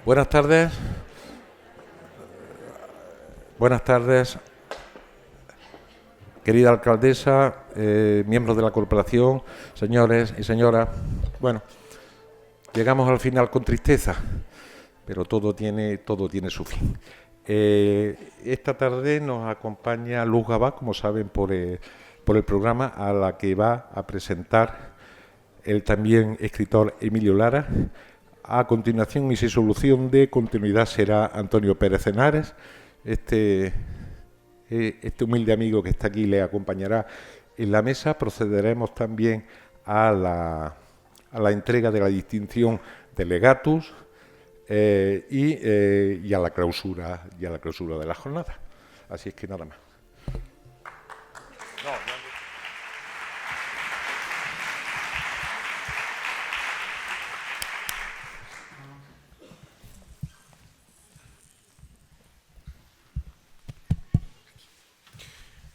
Buenas tardes. Buenas tardes, querida alcaldesa, miembros de la corporación, señores y señoras. Bueno, llegamos al final con tristeza, pero todo tiene su fin. Esta tarde nos acompaña Luz Gabás, como saben, por el programa, a la que va a presentar el también escritor Emilio Lara. A continuación, y sin solución de continuidad, será Antonio Pérez Henares. Este humilde amigo que está aquí le acompañará en la mesa. Procederemos también a la entrega de la distinción de Legatus y a la clausura de la jornada. Así es que nada más.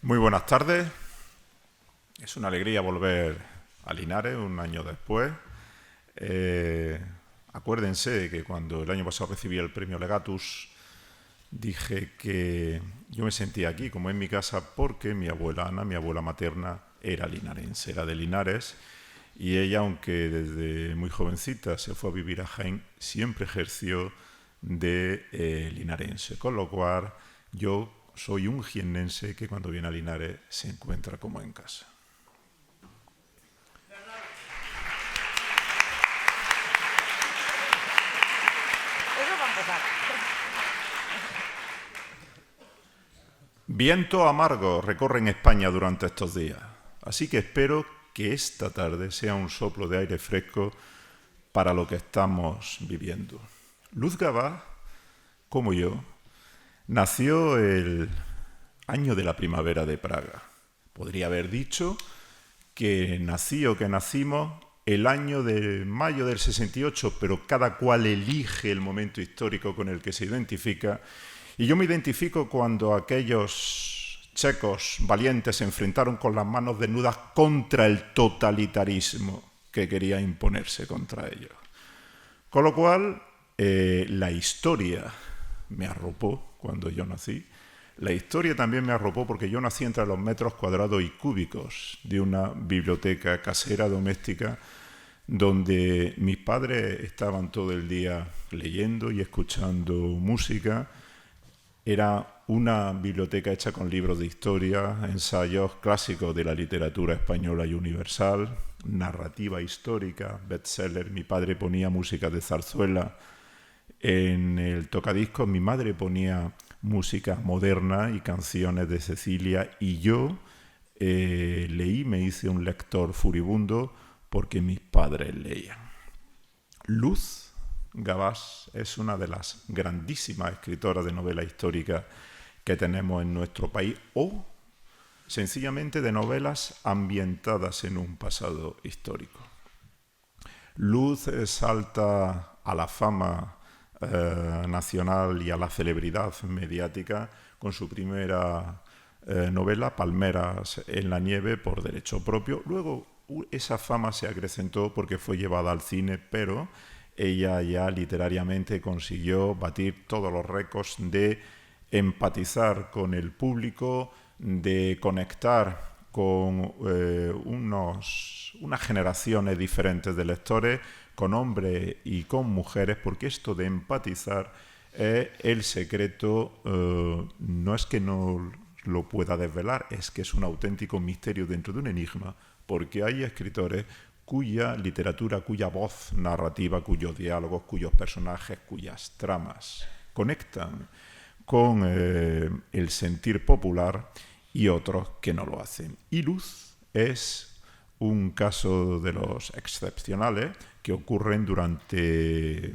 Muy buenas tardes. Es una alegría volver a Linares un año después. Acuérdense que cuando el año pasado recibí el premio Legatus, dije que yo me sentía aquí, como en mi casa, porque mi abuela Ana, mi abuela materna, era linarense, era de Linares, y ella, aunque desde muy jovencita se fue a vivir a Jaén, siempre ejerció de linarense, con lo cual yo soy un jiennense que cuando viene a Linares se encuentra como en casa. Viento amargo recorre en España durante estos días, así que espero que esta tarde sea un soplo de aire fresco para lo que estamos viviendo. Luz Gabás, como yo, nació el año de la primavera de Praga. Podría haber dicho que nací o que nacimos el año de mayo del 68, pero cada cual elige el momento histórico con el que se identifica. Y yo me identifico cuando aquellos checos valientes se enfrentaron con las manos desnudas contra el totalitarismo que quería imponerse contra ellos. Con lo cual, la historia me arropó cuando yo nací. La historia también me arropó porque yo nací entre los metros cuadrados y cúbicos de una biblioteca casera doméstica donde mis padres estaban todo el día leyendo y escuchando música. Era una biblioteca hecha con libros de historia, ensayos clásicos de la literatura española y universal, narrativa histórica, bestseller. Mi padre ponía música de zarzuela en el tocadiscos, mi madre ponía música moderna y canciones de Cecilia, y yo leí, me hice un lector furibundo porque mis padres leían. Luz Gabás es una de las grandísimas escritoras de novela histórica que tenemos en nuestro país, o sencillamente de novelas ambientadas en un pasado histórico. Luz salta a la fama nacional y a la celebridad mediática con su primera novela, Palmeras en la nieve, por derecho propio. Luego esa fama se acrecentó porque fue llevada al cine, pero ella ya literariamente consiguió batir todos los récords de empatizar con el público, de conectar con unas generaciones diferentes de lectores, con hombres y con mujeres, porque esto de empatizar es el secreto. No es que no lo pueda desvelar, es que es un auténtico misterio dentro de un enigma, porque hay escritores cuya literatura, cuya voz narrativa, cuyos diálogos, cuyos personajes, cuyas tramas conectan con el sentir popular, y otros que no lo hacen. Y Luz es un caso de los excepcionales que ocurren durante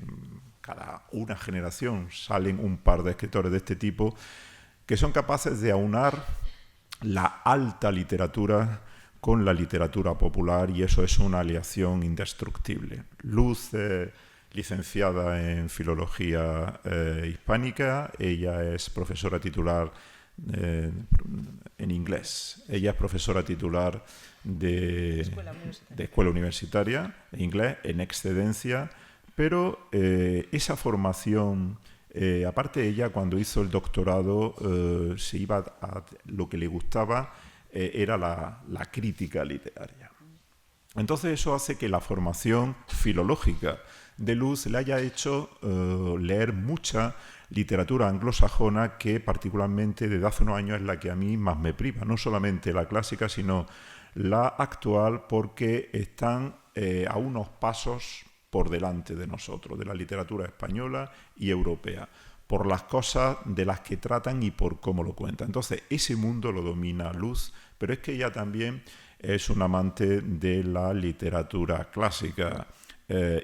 cada una generación. Salen un par de escritores de este tipo que son capaces de aunar la alta literatura con la literatura popular, y eso es una aliación indestructible. Luz, licenciada en Filología Hispánica, ella es profesora titular en inglés. Ella es profesora titular de escuela universitaria en inglés, en excedencia, Pero esa formación, aparte de ella, cuando hizo el doctorado, se iba a lo que le gustaba era la crítica literaria. Entonces eso hace que la formación filológica de Luz le haya hecho leer mucha literatura anglosajona, que particularmente desde hace unos años es la que a mí más me priva, no solamente la clásica sino la actual, porque están a unos pasos por delante de nosotros, de la literatura española y europea, por las cosas de las que tratan y por cómo lo cuentan. Entonces ese mundo lo domina Luz, pero es que ella también es un amante de la literatura clásica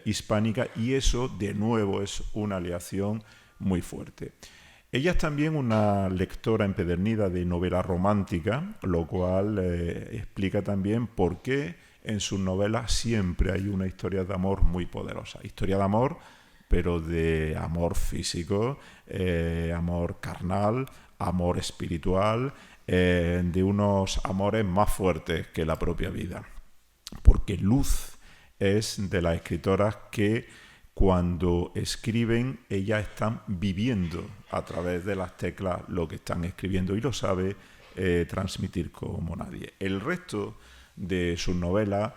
hispánica, y eso de nuevo es una aleación muy fuerte. Ella es también una lectora empedernida de novela romántica, lo cual explica también por qué en sus novelas siempre hay una historia de amor muy poderosa. Historia de amor, pero de amor físico, amor carnal, amor espiritual, de unos amores más fuertes que la propia vida. Porque Luz es de las escritoras que cuando escriben, ellas están viviendo a través de las teclas lo que están escribiendo, y lo sabe transmitir como nadie. El resto de sus novelas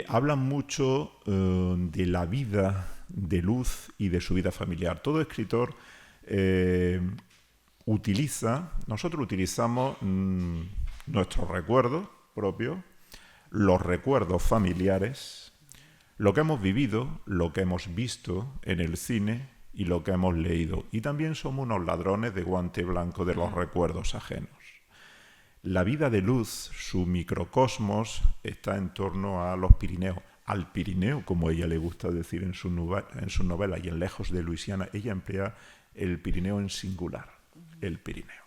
hablan mucho de la vida de Luz y de su vida familiar. Todo escritor nosotros utilizamos nuestros recuerdos propios, los recuerdos familiares, lo que hemos vivido, lo que hemos visto en el cine y lo que hemos leído. Y también somos unos ladrones de guante blanco de los recuerdos ajenos. La vida de Luz, su microcosmos, está en torno a los Pirineos. Al Pirineo, como a ella le gusta decir en su novela, y en Lejos de Luisiana, ella emplea el Pirineo en singular, el Pirineo.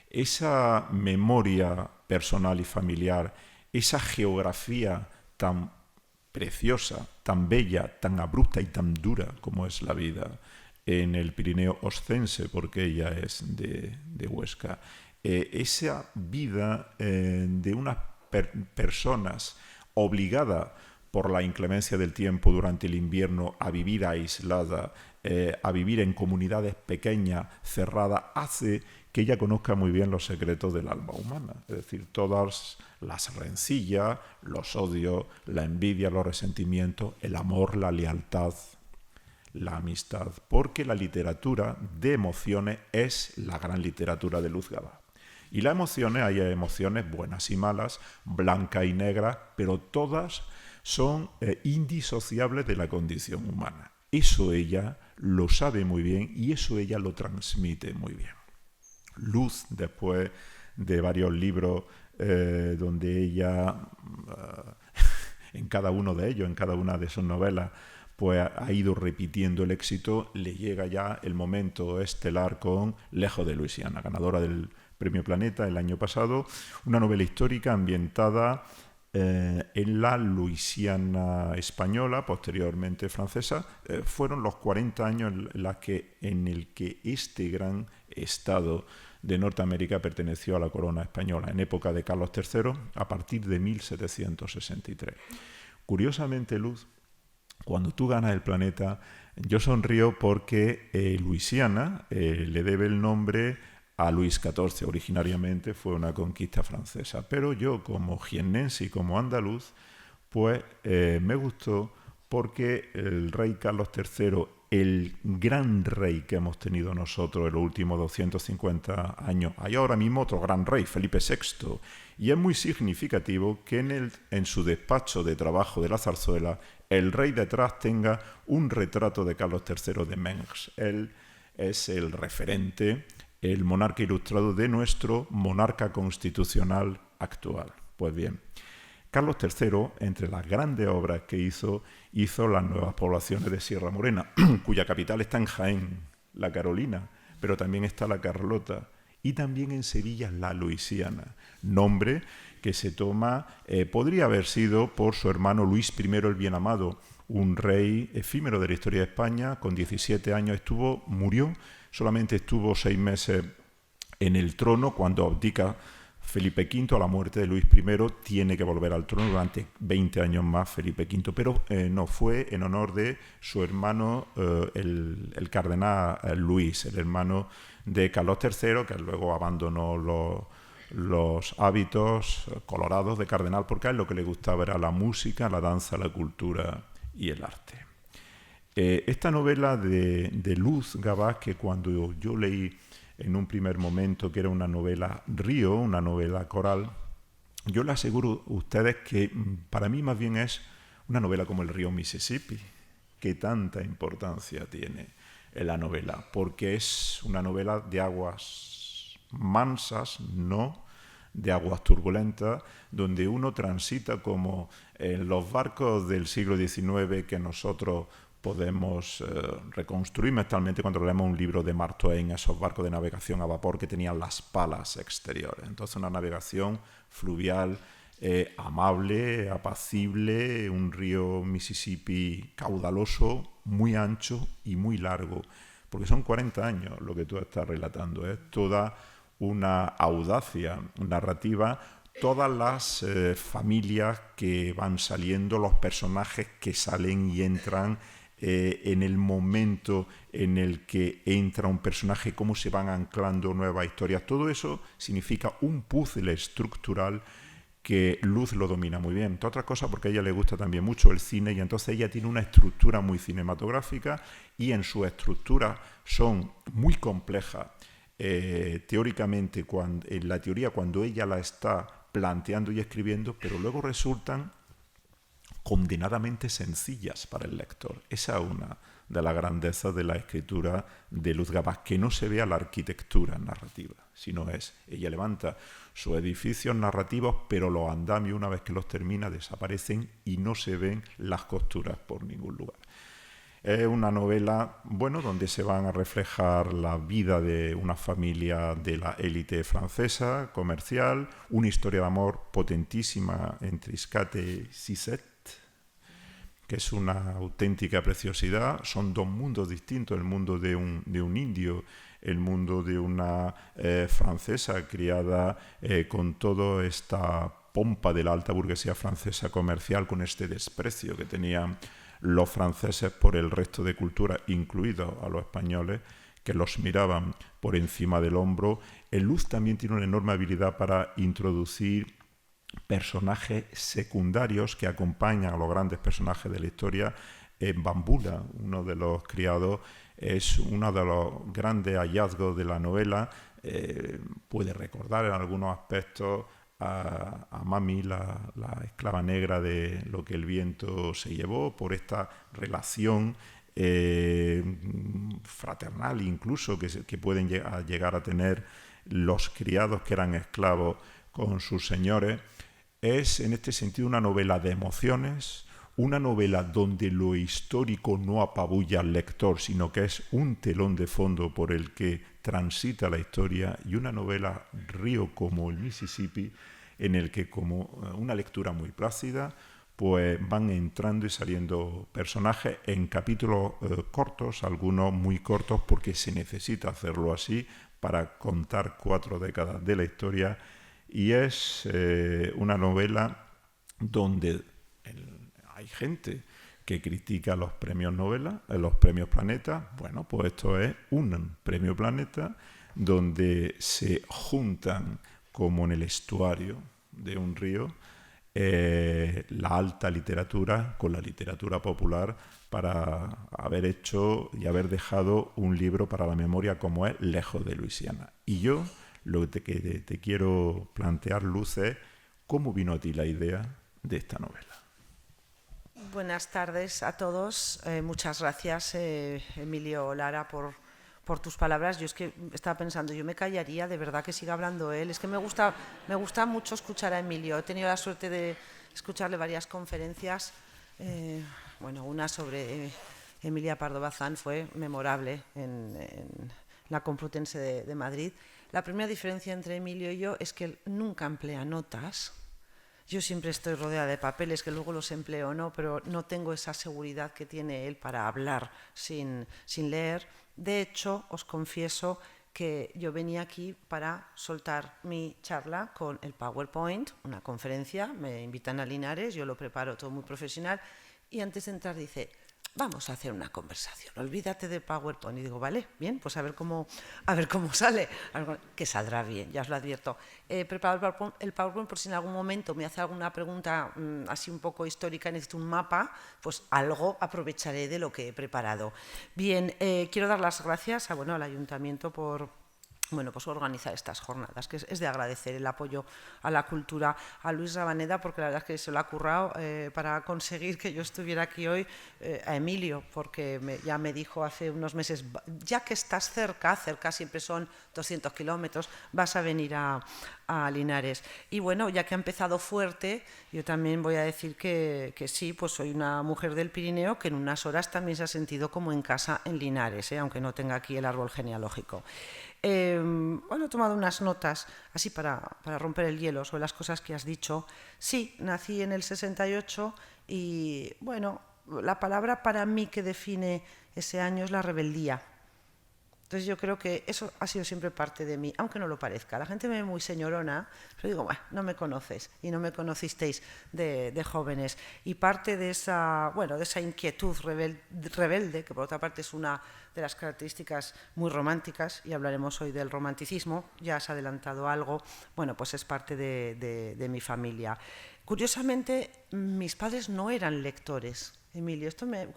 Esa memoria personal y familiar, esa geografía tan preciosa, tan bella, tan abrupta y tan dura como es la vida en el Pirineo oscense, porque ella es de Huesca, esa vida de unas personas obligadas por la inclemencia del tiempo durante el invierno a vivir aislada, a vivir en comunidades pequeñas, cerradas, hace que ella conozca muy bien los secretos del alma humana. Es decir, todas las rencillas, los odios, la envidia, los resentimientos, el amor, la lealtad, la amistad. Porque la literatura de emociones es la gran literatura de Luz Gabá. Y las emociones, hay emociones buenas y malas, blancas y negras, pero todas son indisociables de la condición humana. Eso ella lo sabe muy bien y eso ella lo transmite muy bien. Luz, después de varios libros donde ella, en cada uno de ellos, en cada una de sus novelas, pues ha ido repitiendo el éxito, le llega ya el momento estelar con Lejos de Luisiana, ganadora del Premio Planeta el año pasado, una novela histórica ambientada en la Luisiana española, posteriormente francesa. Fueron los 40 años en el que este gran estado de Norteamérica perteneció a la corona española, en época de Carlos III, a partir de 1763. Curiosamente, Luz, cuando tú ganas el Planeta, yo sonrío porque Luisiana le debe el nombre a Luis XIV. Originariamente fue una conquista francesa, pero yo, como jiennense y como andaluz, pues me gustó porque el rey Carlos III, el gran rey que hemos tenido nosotros en los últimos 250 años, hay ahora mismo otro gran rey, Felipe VI, y es muy significativo que en su despacho de trabajo de la zarzuela el rey detrás tenga un retrato de Carlos III de Mengs. Él es el referente, el monarca ilustrado de nuestro monarca constitucional actual. Pues bien, Carlos III, entre las grandes obras que hizo las nuevas poblaciones de Sierra Morena, cuya capital está en Jaén, la Carolina, pero también está la Carlota, y también en Sevilla la Luisiana, nombre que se toma, podría haber sido por su hermano Luis I el Bienamado, un rey efímero de la historia de España. Con 17 años murió, solamente estuvo 6 meses en el trono cuando abdica Felipe V, a la muerte de Luis I, tiene que volver al trono durante 20 años más Felipe V, pero no fue en honor de su hermano, el cardenal Luis, el hermano de Carlos III, que luego abandonó los hábitos colorados de cardenal, porque a él lo que le gustaba era la música, la danza, la cultura y el arte. Esta novela de Luz Gabás, que cuando yo leí en un primer momento que era una novela río, una novela coral, yo le aseguro a ustedes que para mí más bien es una novela como el río Mississippi, que tanta importancia tiene en la novela, porque es una novela de aguas mansas, no de aguas turbulentas, donde uno transita como en los barcos del siglo XIX que nosotros podemos reconstruir mentalmente cuando leemos un libro de Mark Twain, esos barcos de navegación a vapor que tenían las palas exteriores. Entonces una navegación fluvial, amable, apacible, un río Mississippi caudaloso, muy ancho y muy largo, porque son 40 años lo que tú estás relatando, es toda una audacia narrativa, todas las familias que van saliendo, los personajes que salen y entran, en el momento en el que entra un personaje, cómo se van anclando nuevas historias. Todo eso significa un puzzle estructural que Luz lo domina muy bien. Entre otras cosas porque a ella le gusta también mucho el cine y entonces ella tiene una estructura muy cinematográfica y en su estructura son muy complejas. Teóricamente, en la teoría, cuando ella la está planteando y escribiendo, pero luego resultan condenadamente sencillas para el lector. Esa es una de las grandezas de la escritura de Luz Gabás, que no se vea la arquitectura narrativa, sino ella levanta sus edificios narrativos, pero los andamios, una vez que los termina, desaparecen y no se ven las costuras por ningún lugar. Es una novela, donde se van a reflejar la vida de una familia de la élite francesa, comercial, una historia de amor potentísima entre Iscate y Sisette, que es una auténtica preciosidad. Son dos mundos distintos, el mundo de un indio, el mundo de una francesa criada con toda esta pompa de la alta burguesía francesa comercial, con este desprecio que tenían los franceses por el resto de culturas, incluidos a los españoles, que los miraban por encima del hombro. El Luz también tiene una enorme habilidad para introducir personajes secundarios que acompañan a los grandes personajes de la historia. Bambula, uno de los criados, es uno de los grandes hallazgos de la novela. Puede recordar en algunos aspectos a Mami, la esclava negra de Lo que el viento se llevó, por esta relación fraternal incluso que pueden llegar a tener los criados que eran esclavos con sus señores. Es en este sentido una novela de emociones, una novela donde lo histórico no apabulla al lector, sino que es un telón de fondo por el que transita la historia, y una novela río como el Mississippi, en el que, como una lectura muy plácida, pues van entrando y saliendo personajes en capítulos cortos, algunos muy cortos, porque se necesita hacerlo así para contar 4 décadas de la historia. Y es una novela donde hay gente que critica los premios Novela, los premios Planeta. Bueno, pues esto es un premio Planeta donde se juntan, como en el estuario de un río, la alta literatura con la literatura popular, para haber hecho y haber dejado un libro para la memoria como es Lejos de Luisiana. Y yo lo que te quiero plantear, Luz, es cómo vino a ti la idea de esta novela. Buenas tardes a todos. Muchas gracias, Emilio Lara, por tus palabras. Yo es que estaba pensando, yo me callaría, de verdad, que siga hablando él. Es que me gusta mucho escuchar a Emilio. He tenido la suerte de escucharle varias conferencias. Una sobre Emilia Pardo Bazán fue memorable en la Complutense de Madrid. La primera diferencia entre Emilio y yo es que él nunca emplea notas. Yo siempre estoy rodeada de papeles, que luego los empleo o no, pero no tengo esa seguridad que tiene él para hablar sin leer. De hecho, os confieso que yo venía aquí para soltar mi charla con el PowerPoint, una conferencia, me invitan a Linares, yo lo preparo todo muy profesional y antes de entrar dice, vamos a hacer una conversación, olvídate de PowerPoint. Y digo, vale, bien, pues a ver cómo sale, que saldrá bien, ya os lo advierto. He preparado el PowerPoint por si en algún momento me hace alguna pregunta así un poco histórica, necesito un mapa, pues algo aprovecharé de lo que he preparado. Bien, quiero dar las gracias al Ayuntamiento por organizar estas jornadas, que es de agradecer el apoyo a la cultura, a Luis Rabaneda, porque la verdad es que se lo ha currado para conseguir que yo estuviera aquí hoy, a Emilio, porque ya me dijo hace unos meses, ya que estás cerca siempre son 200 kilómetros, vas a venir a Linares. Y bueno, ya que ha empezado fuerte, yo también voy a decir que sí, pues soy una mujer del Pirineo que en unas horas también se ha sentido como en casa en Linares, aunque no tenga aquí el árbol genealógico. He tomado unas notas así para romper el hielo sobre las cosas que has dicho. Sí, nací en el 68 y bueno, la palabra para mí que define ese año es la rebeldía. Entonces yo creo que eso ha sido siempre parte de mí, aunque no lo parezca. La gente me ve muy señorona, pero digo, bueno, no me conoces y no me conocisteis de jóvenes. Y parte de esa inquietud rebelde, que por otra parte es una de las características muy románticas, y hablaremos hoy del romanticismo, ya has adelantado algo, bueno, pues es parte de mi familia. Curiosamente, mis padres no eran lectores, Emilio.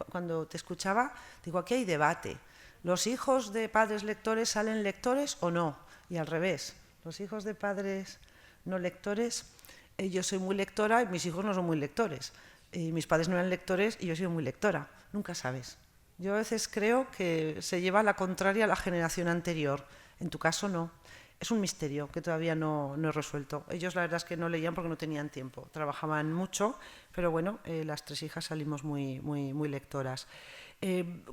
Cuando te escuchaba, digo, aquí hay debate. ¿Los hijos de padres lectores salen lectores o no? Y al revés, los hijos de padres no lectores, yo soy muy lectora y mis hijos no son muy lectores. Y mis padres no eran lectores y yo soy muy lectora. Nunca sabes. Yo a veces creo que se lleva la contraria a la generación anterior. En tu caso no. Es un misterio que todavía no he resuelto. Ellos la verdad es que no leían porque no tenían tiempo. Trabajaban mucho, pero bueno, las tres hijas salimos muy lectoras.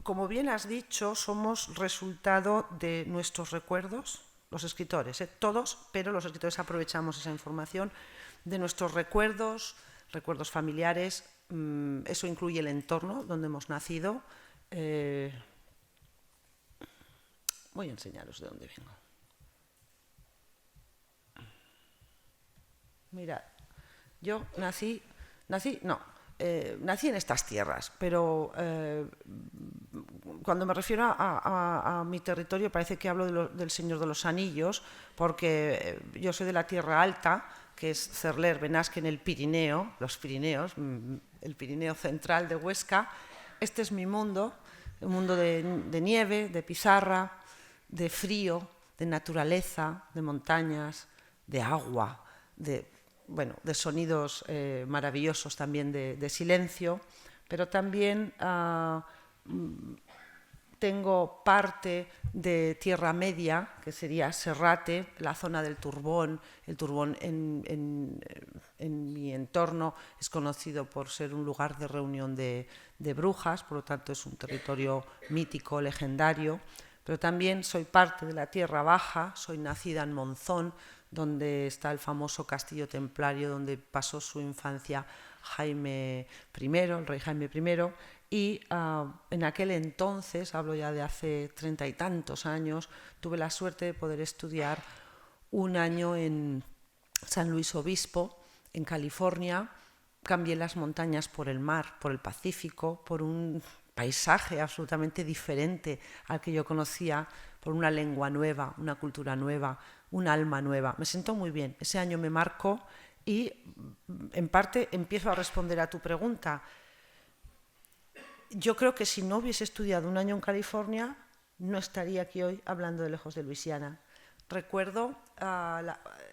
Como bien has dicho, somos resultado de nuestros recuerdos, los escritores, todos, pero los escritores aprovechamos esa información de nuestros recuerdos familiares, eso incluye el entorno donde hemos nacido. Voy a enseñaros de dónde vengo. Mirad, yo nací en estas tierras, pero cuando me refiero a mi territorio parece que hablo del Señor de los Anillos, porque yo soy de la Tierra Alta, que es Cerler, Benasque, en el Pirineo, los Pirineos, el Pirineo central de Huesca. Este es mi mundo, un mundo de nieve, de pizarra, de frío, de naturaleza, de montañas, de agua, de sonidos maravillosos también de silencio, pero también tengo parte de Tierra Media, que sería Serrate, la zona del Turbón. El Turbón en mi entorno es conocido por ser un lugar de reunión de brujas, por lo tanto es un territorio mítico, legendario, pero también soy parte de la Tierra Baja, soy nacida en Monzón, donde está el famoso castillo templario donde pasó su infancia Jaime I, el rey Jaime I, y en aquel entonces, hablo ya de hace 30 y tantos años, tuve la suerte de poder estudiar un año en San Luis Obispo, en California. Cambié las montañas por el mar, por el Pacífico, por un paisaje absolutamente diferente al que yo conocía, por una lengua nueva, una cultura nueva, un alma nueva. Me siento muy bien. Ese año me marcó y, en parte, empiezo a responder a tu pregunta. Yo creo que si no hubiese estudiado un año en California, no estaría aquí hoy hablando de Lejos de Luisiana. Recuerdo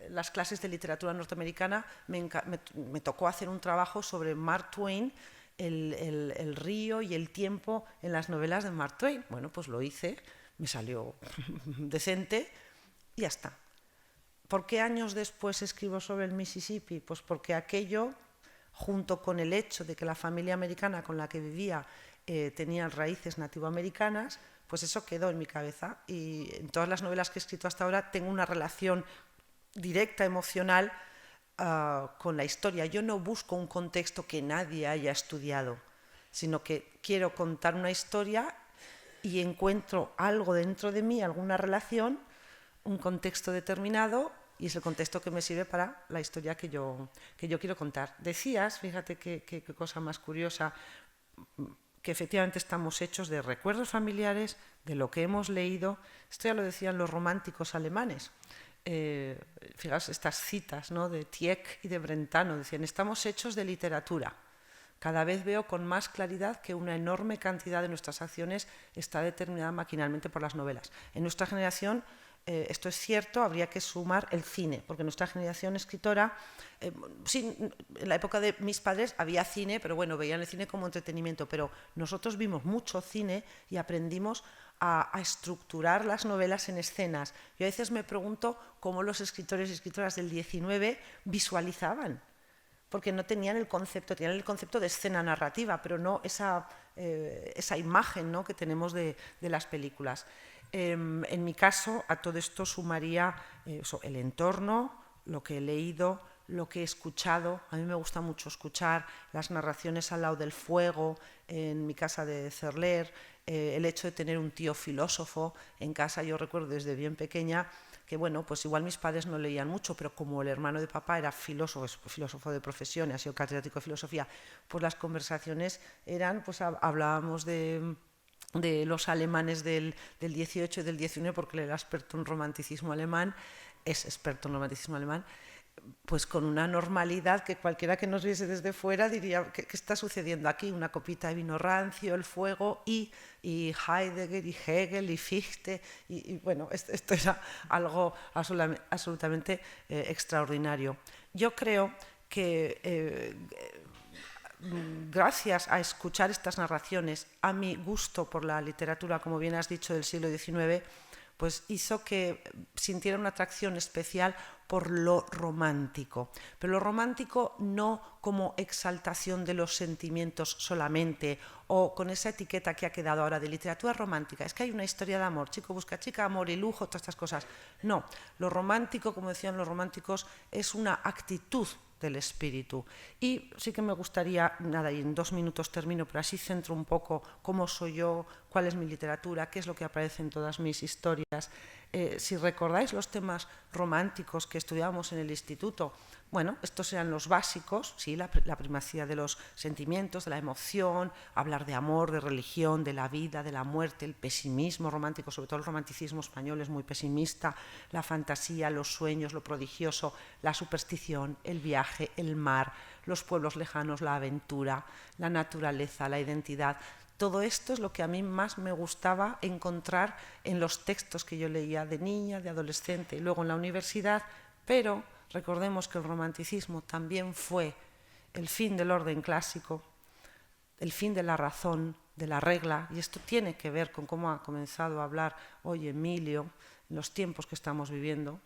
las clases de literatura norteamericana, me tocó hacer un trabajo sobre Mark Twain, el río y el tiempo en las novelas de Mark Twain. Bueno, pues lo hice, me salió decente y ya está. ¿Por qué años después escribo sobre el Mississippi? Pues porque aquello, junto con el hecho de que la familia americana con la que vivía tenía raíces nativoamericanas, pues eso quedó en mi cabeza, y en todas las novelas que he escrito hasta ahora tengo una relación directa, emocional, con la historia. Yo no busco un contexto que nadie haya estudiado, sino que quiero contar una historia y encuentro algo dentro de mí, alguna relación un contexto determinado y es el contexto que me sirve para la historia que yo quiero contar. Decías, fíjate qué cosa más curiosa, que efectivamente estamos hechos de recuerdos familiares, de lo que hemos leído. Esto ya lo decían los románticos alemanes. Fijaos estas citas, ¿no?, de Tieck y de Brentano, decían, estamos hechos de literatura. Cada vez veo con más claridad que una enorme cantidad de nuestras acciones está determinada maquinalmente por las novelas. En nuestra generación, esto es cierto, habría que sumar el cine, porque nuestra generación escritora, sí, en la época de mis padres había cine, pero bueno, veían el cine como entretenimiento, pero nosotros vimos mucho cine y aprendimos a estructurar las novelas en escenas. Yo a veces me pregunto cómo los escritores y escritoras del 19 visualizaban, porque no tenían el concepto de escena narrativa, pero no esa imagen, ¿no?, que tenemos de las películas. En mi caso, a todo esto sumaría el entorno, lo que he leído, lo que he escuchado. A mí me gusta mucho escuchar las narraciones al lado del fuego, en mi casa de Cerler, el hecho de tener un tío filósofo en casa. Yo recuerdo desde bien pequeña que, bueno, pues igual mis padres no leían mucho, pero como el hermano de papá era filósofo de profesión y ha sido catedrático de filosofía, pues las conversaciones eran, pues hablábamos de los alemanes del 18 y del 19, porque él era experto en romanticismo alemán, es experto en romanticismo alemán, pues con una normalidad que cualquiera que nos viese desde fuera diría, ¿qué está sucediendo aquí? Una copita de vino rancio, el fuego y Heidegger y Hegel y Fichte, y bueno, esto era algo absolutamente extraordinario. Yo creo que gracias a escuchar estas narraciones, a mi gusto por la literatura, como bien has dicho, del siglo XIX, pues hizo que sintiera una atracción especial por lo romántico. Pero lo romántico no como exaltación de los sentimientos solamente, o con esa etiqueta que ha quedado ahora de literatura romántica. Es que hay una historia de amor, chico busca chica, amor y lujo, todas estas cosas. No, lo romántico, como decían los románticos, es una actitud del espíritu. Y sí que me gustaría, nada, y en 2 minutos termino, pero así centro un poco cómo soy yo, cuál es mi literatura, qué es lo que aparece en todas mis historias. Si recordáis los temas románticos que estudiábamos en el instituto, bueno, estos eran los básicos, sí, la primacía de los sentimientos, de la emoción, hablar de amor, de religión, de la vida, de la muerte, el pesimismo romántico, sobre todo el romanticismo español es muy pesimista, la fantasía, los sueños, lo prodigioso, la superstición, el viaje, el mar, los pueblos lejanos, la aventura, la naturaleza, la identidad. Todo esto es lo que a mí más me gustaba encontrar en los textos que yo leía de niña, de adolescente y luego en la universidad, pero recordemos que el romanticismo también fue el fin del orden clásico, el fin de la razón, de la regla, y esto tiene que ver con cómo ha comenzado a hablar hoy Emilio, en los tiempos que estamos viviendo.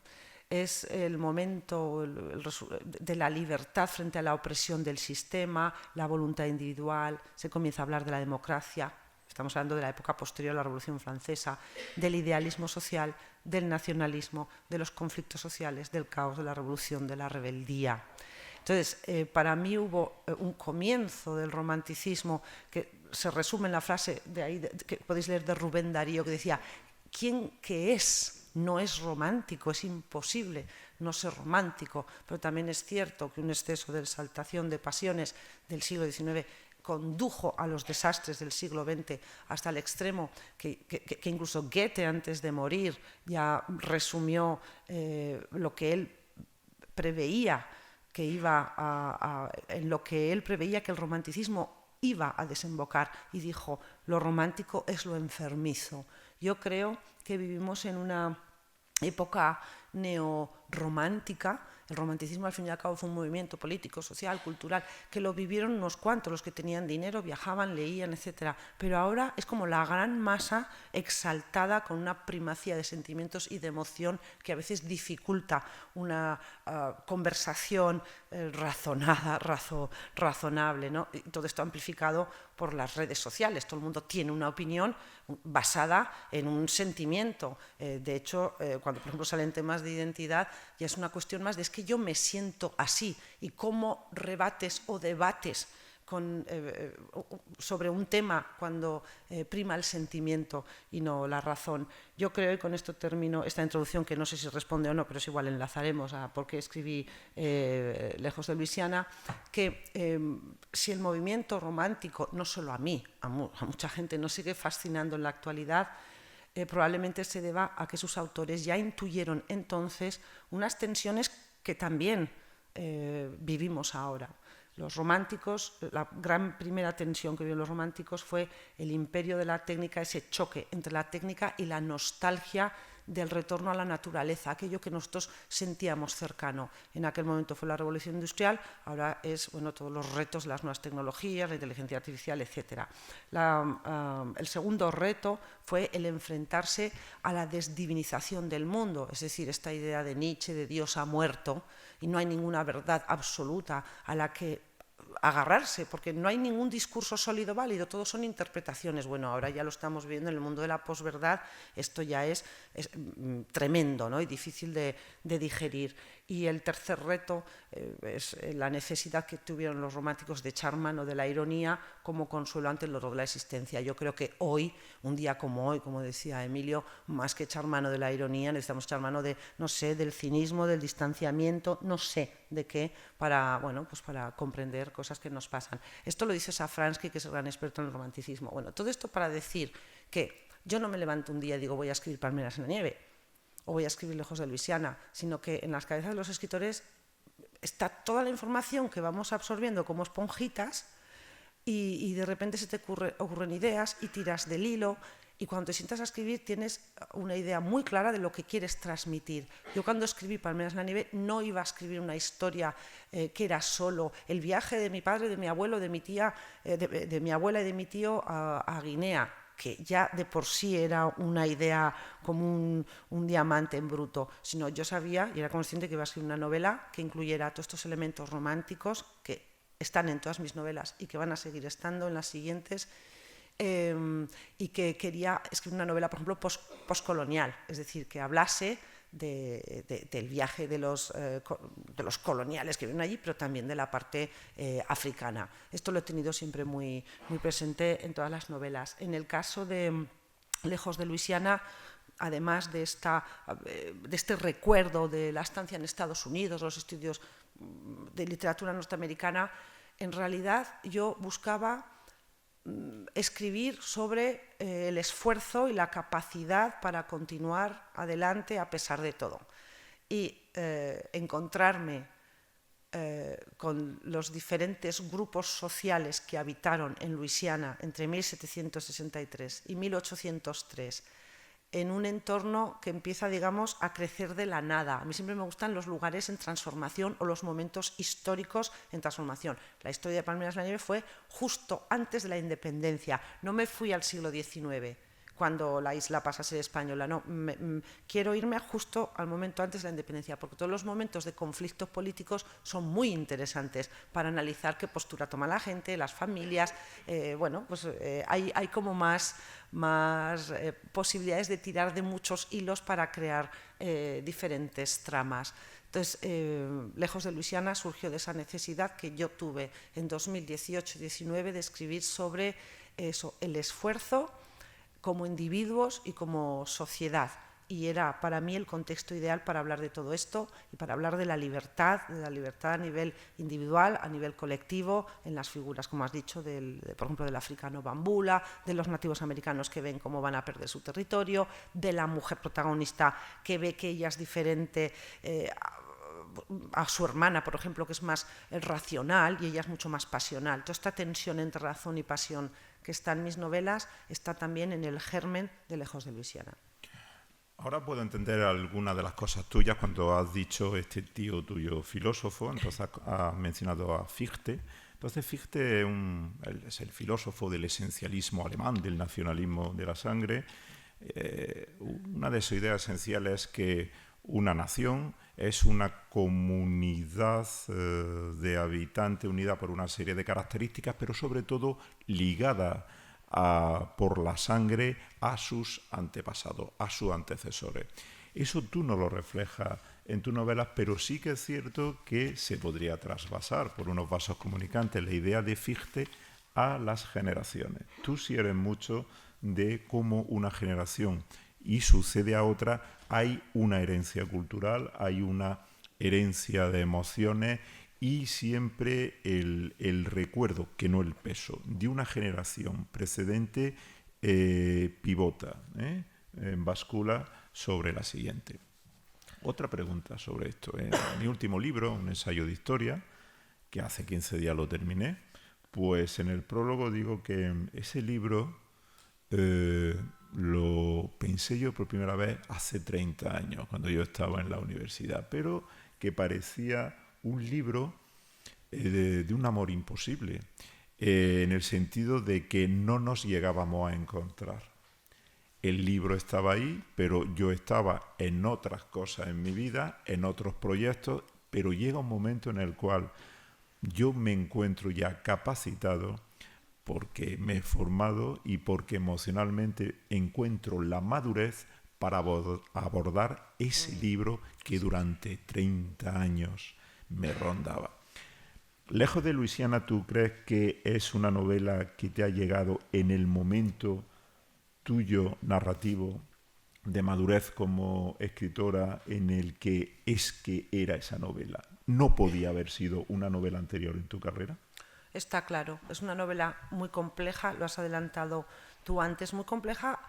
Es el momento de la libertad frente a la opresión del sistema, la voluntad individual, se comienza a hablar de la democracia, estamos hablando de la época posterior a la Revolución Francesa, del idealismo social, del nacionalismo, de los conflictos sociales, del caos, de la revolución, de la rebeldía. Entonces, para mí hubo un comienzo del romanticismo que se resume en la frase de ahí, que podéis leer, de Rubén Darío, que decía, ¿quién que es? No es romántico, es imposible no ser romántico, pero también es cierto que un exceso de exaltación de pasiones del siglo XIX condujo a los desastres del siglo XX hasta el extremo que incluso Goethe, antes de morir, ya resumió lo que él preveía que en lo que él preveía que el romanticismo iba a desembocar, y dijo, lo romántico es lo enfermizo. Yo creo que vivimos en una época neorromántica. El romanticismo, al fin y al cabo, fue un movimiento político, social, cultural, que lo vivieron unos cuantos, los que tenían dinero, viajaban, leían, etc. Pero ahora es como la gran masa exaltada con una primacía de sentimientos y de emoción que a veces dificulta una conversación razonada, razonable, ¿no? Y todo esto amplificado por las redes sociales. Todo el mundo tiene una opinión basada en un sentimiento. De hecho, cuando por ejemplo salen temas de identidad, ya es una cuestión más de es que yo me siento así, y cómo rebates o debates sobre un tema cuando prima el sentimiento y no la razón. Yo creo, y con esto termino esta introducción, que no sé si responde o no, pero es igual, enlazaremos a por qué escribí Lejos de Luisiana, que si el movimiento romántico, no solo a mí, a mucha gente, nos sigue fascinando en la actualidad, probablemente se deba a que sus autores ya intuyeron entonces unas tensiones que también vivimos ahora. Los románticos, la gran primera tensión que vivieron los románticos fue el imperio de la técnica, ese choque entre la técnica y la nostalgia del retorno a la naturaleza, aquello que nosotros sentíamos cercano. En aquel momento fue la revolución industrial, ahora es todos los retos de las nuevas tecnologías, la inteligencia artificial, etc. El segundo reto fue el enfrentarse a la desdivinización del mundo, es decir, esta idea de Nietzsche de Dios ha muerto y no hay ninguna verdad absoluta a la que agarrarse, porque no hay ningún discurso sólido válido, todos son interpretaciones. Bueno, ahora ya lo estamos viendo en el mundo de la posverdad, esto ya es tremendo, ¿no? Y difícil de digerir. Y el tercer reto es la necesidad que tuvieron los románticos de echar mano de la ironía como consuelo ante el horror de la existencia. Yo creo que hoy, un día como hoy, como decía Emilio, más que echar mano de la ironía, necesitamos echar mano de, no sé, del cinismo, del distanciamiento, no sé de qué, para comprender cosas que nos pasan. Esto lo dice Safransky, que es el gran experto en el romanticismo. Bueno, todo esto para decir que yo no me levanto un día y digo voy a escribir Palmeras en la nieve o voy a escribir Lejos de Luisiana, sino que en las cabezas de los escritores está toda la información que vamos absorbiendo como esponjitas y de repente se te ocurren ideas y tiras del hilo. Y cuando te sientas a escribir tienes una idea muy clara de lo que quieres transmitir. Yo cuando escribí Palmeras en la nieve no iba a escribir una historia que era solo el viaje de mi padre, de mi abuelo, de mi tía, de mi abuela y de mi tío a Guinea, que ya de por sí era una idea como un diamante en bruto, sino yo sabía y era consciente que iba a escribir una novela que incluyera todos estos elementos románticos que están en todas mis novelas y que van a seguir estando en las siguientes, y que quería escribir una novela, por ejemplo, postcolonial, es decir, que hablase del viaje de los coloniales que viven allí, pero también de la parte africana. Esto lo he tenido siempre muy, muy presente en todas las novelas. En el caso de Lejos de Luisiana, además de este recuerdo de la estancia en Estados Unidos, los estudios de literatura norteamericana, en realidad yo buscaba escribir sobre el esfuerzo y la capacidad para continuar adelante a pesar de todo y encontrarme con los diferentes grupos sociales que habitaron en Luisiana entre 1763 y 1803 en un entorno que empieza, digamos, a crecer de la nada. A mí siempre me gustan los lugares en transformación o los momentos históricos en transformación. La historia de Palmeras en la nieve fue justo antes de la independencia. No me fui al siglo XIX, cuando la isla pasa a ser española. No, quiero irme justo al momento antes de la independencia, porque todos los momentos de conflictos políticos son muy interesantes para analizar qué postura toma la gente, las familias. Hay como más posibilidades de tirar de muchos hilos para crear diferentes tramas. Entonces, Lejos de Luisiana surgió de esa necesidad que yo tuve en 2018-19 de escribir sobre eso, el esfuerzo como individuos y como sociedad. Y era para mí el contexto ideal para hablar de todo esto y para hablar de la libertad a nivel individual, a nivel colectivo, en las figuras, como has dicho, por ejemplo, del africano bambula, de los nativos americanos que ven cómo van a perder su territorio, de la mujer protagonista que ve que ella es diferente a su hermana, por ejemplo, que es más racional y ella es mucho más pasional. Toda esta tensión entre razón y pasión que está en mis novelas está también en el germen de Lejos de Luisiana. Ahora puedo entender algunas de las cosas tuyas cuando has dicho este tío tuyo filósofo, entonces has mencionado a Fichte. Entonces Fichte es el filósofo del esencialismo alemán, del nacionalismo de la sangre. Una de sus ideas esenciales es que una nación es una comunidad de habitantes unida por una serie de características, pero sobre todo ligada por la sangre a sus antepasados, a sus antecesores. Eso tú no lo reflejas en tus novelas, pero sí que es cierto que se podría trasvasar por unos vasos comunicantes la idea de Fichte a las generaciones. Tú sí eres mucho de cómo una generación y sucede a otra, hay una herencia cultural, hay una herencia de emociones y siempre el recuerdo, que no el peso, de una generación precedente pivota, bascula sobre la siguiente. Otra pregunta sobre esto. En mi último libro, un ensayo de historia, que hace 15 días lo terminé, pues en el prólogo digo que ese libro lo pensé yo por primera vez hace 30 años, cuando yo estaba en la universidad, pero que parecía un libro de un amor imposible, en el sentido de que no nos llegábamos a encontrar. El libro estaba ahí, pero yo estaba en otras cosas en mi vida, en otros proyectos, pero llega un momento en el cual yo me encuentro ya capacitado porque me he formado y porque emocionalmente encuentro la madurez para abordar ese libro que durante 30 años me rondaba. Lejos de Luisiana, ¿tú crees que es una novela que te ha llegado en el momento tuyo narrativo de madurez como escritora en el que era esa novela? ¿No podía haber sido una novela anterior en tu carrera? Está claro, es una novela muy compleja, lo has adelantado tú antes, muy compleja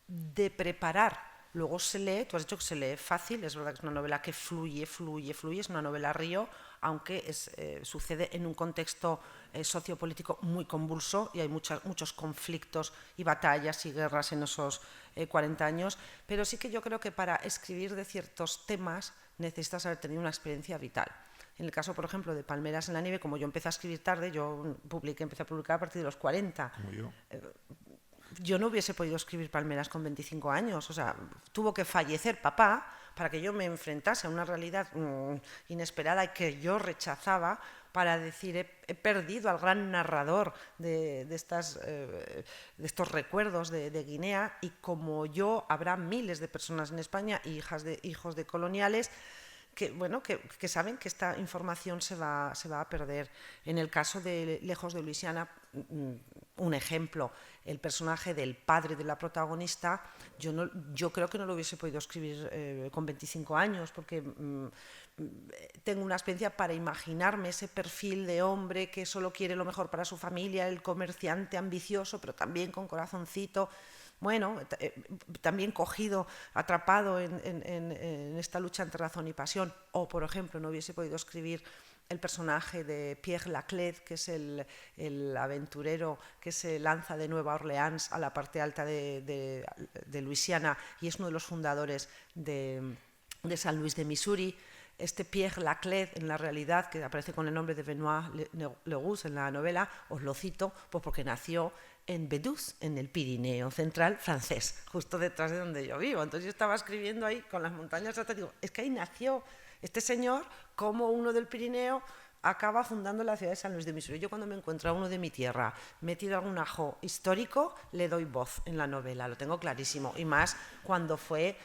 de preparar. Luego se lee, tú has dicho que se lee fácil, es verdad que es una novela que fluye, es una novela río, aunque sucede en un contexto sociopolítico muy convulso y hay muchos conflictos y batallas y guerras en esos 40 años, pero sí que yo creo que para escribir de ciertos temas necesitas haber tenido una experiencia vital. En el caso, por ejemplo, de Palmeras en la nieve, como yo empecé a escribir tarde, yo empecé a publicar a partir de los 40. Como yo. Yo no hubiese podido escribir Palmeras con 25 años, o sea, tuvo que fallecer papá para que yo me enfrentase a una realidad inesperada y que yo rechazaba, para decir, he perdido al gran narrador de estos recuerdos de Guinea, y como yo habrá miles de personas en España, hijos de coloniales, que saben que esta información se va a perder. En el caso de Lejos de Luisiana, un ejemplo, el personaje del padre de la protagonista, yo creo que no lo hubiese podido escribir con 25 años, porque tengo una experiencia para imaginarme ese perfil de hombre que solo quiere lo mejor para su familia, el comerciante ambicioso, pero también con corazoncito. Bueno, también cogido, atrapado en esta lucha entre razón y pasión. O, por ejemplo, no hubiese podido escribir el personaje de Pierre Laclede, que es el aventurero que se lanza de Nueva Orleans a la parte alta de Luisiana y es uno de los fundadores de San Luis de Missouri. Este Pierre Laclede, en la realidad, que aparece con el nombre de Benoît Leroux en la novela, os lo cito, pues porque nació en Bedús, en el Pirineo central francés, justo detrás de donde yo vivo. Entonces yo estaba escribiendo ahí con las montañas atrás, digo, es que ahí nació este señor, como uno del Pirineo acaba fundando la ciudad de San Luis de Missouri. Yo cuando me encuentro a uno de mi tierra metido en algún ajo histórico, le doy voz en la novela, lo tengo clarísimo, y más cuando fue